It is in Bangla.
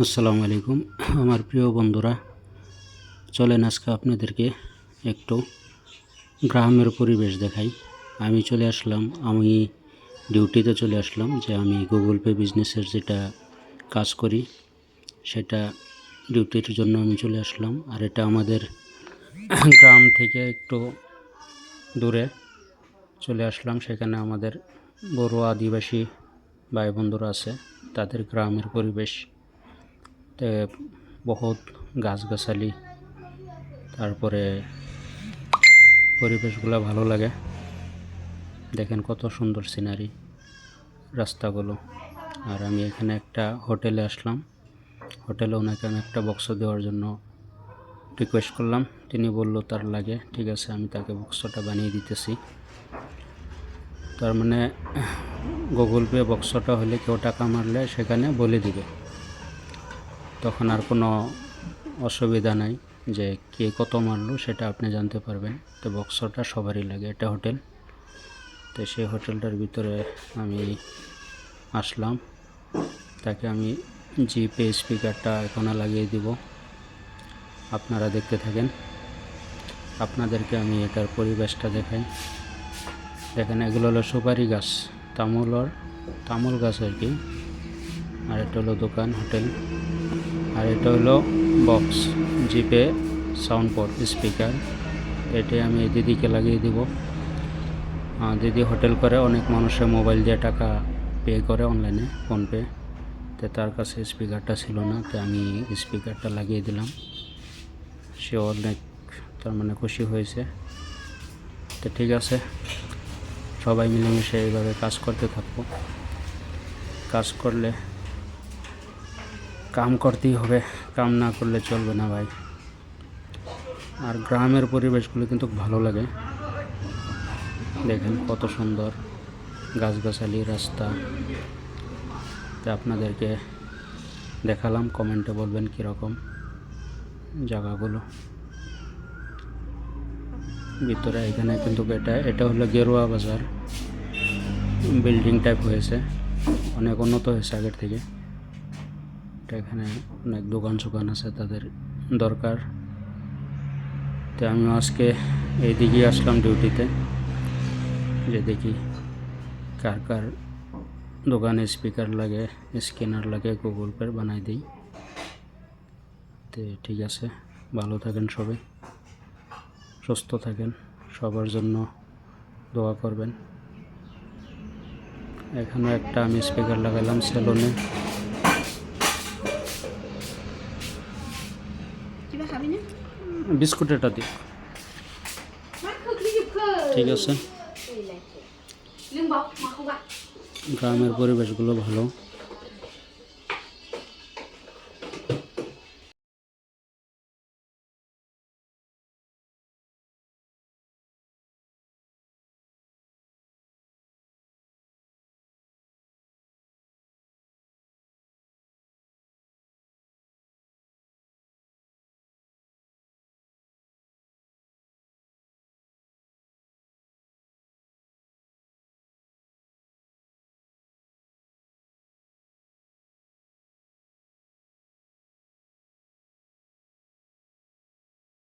আসসালামু আলাইকুম আমার প্রিয় বন্ধুরা, চলেন আজকে আপনাদেরকে একটু গ্রামের পরিবেশ দেখাই। আমি ডিউটিতে চলে আসলাম যে আমি গুগল পে বিজনেসের যেটা কাজ করি সেটা ডিউটির জন্য আমি চলে আসলাম। আর এটা আমাদের গ্রাম থেকে একটু দূরে চলে আসলাম। সেখানে আমাদের বড় আদিবাসী ভাই বন্ধুরা আছে, তাদের গ্রামের পরিবেশ বহুত গাছগাছালি, তারপরে পরিবেশগুলো ভালো লাগে। দেখেন কত সুন্দর সিনারি, রাস্তাগুলো। আর আমি এখানে একটা হোটেলে আসলাম। হোটেলে ওনাকে আমি একটা বক্স দেওয়ার জন্য রিকোয়েস্ট করলাম, তিনি বলল তার লাগে। ঠিক আছে, আমি তাকে বক্সটা বানিয়ে দিতেছি। তার মানে গুগল পে বক্সটা হলে কেউ টাকা মারলে সেখানে বলে দিবে, তখন আর কোনো অসুবিধা নাই যে কে কত মারলো সেটা আপনি জানতে পারবেন। তো বক্সটা সবারই লাগে, এটা হোটেল। তো সেই হোটেলটার ভিতরে আমি আসলাম, তাকে আমি জিপে স্পিকারটা এখানে লাগিয়ে দিব। আপনারা দেখতে থাকেন, আপনাদেরকে আমি এটার পরিবেশটা দেখাই। দেখেন এগুলো হলো সুপারি গাছ, তামুল গাছ আর কি। আর এটা হলো দোকান, হোটেল। আর এটা হলো বক্স, জিপে সাউন্ড পোর্ট স্পিকার। এটাই আমি দিদিকে লাগিয়ে দিব। দিদি হোটেল করে, অনেক মানুষের মোবাইল দিয়ে টাকা পে করে অনলাইনে, ফোনপে। তো তার কাছে স্পিকারটা ছিল না, তো আমি স্পিকারটা লাগিয়ে দিলাম। সে অনেক তার মানে খুশি হয়েছে। তো ঠিক আছে, সবাই মিলেমিশে এইভাবে কাজ করতে থাকবো। কাজ করলে কাম করতেই হবে, কাম না করলে চলবে না ভাই। আর গ্রামের পরিবেশগুলো কিন্তু ভালো লাগে। দেখেন কত সুন্দর গাছগাছালি, রাস্তা। তো আপনাদেরকে দেখালাম, কমেন্টে বলবেন কীরকম জায়গাগুলো। ভিতরে এখানে কিন্তু এটা হলো গেরুয়া বাজার, বিল্ডিং টাইপ হয়েছে, অনেক উন্নত হয়েছে আগের থেকে। এখানে অনেক দোকান সোকান আছে, তাদের দরকার। তো আমি আজকে এইদিকে আসলাম ডিউটিতে, যে দেখি কার কার দোকানে স্পিকার লাগে, স্ক্যানার লাগে, গুগল পে বানাই দিই। তো ঠিক আছে, ভালো থাকেন সবাই, সুস্থ থাকেন, সবার জন্য দোয়া করবেন। এখানে একটা আমি স্পিকার লাগালাম সেলুনে। বিস্কুট এটা দিই, ঠিক আছে। গ্রামের পরিবেশগুলো ভালো।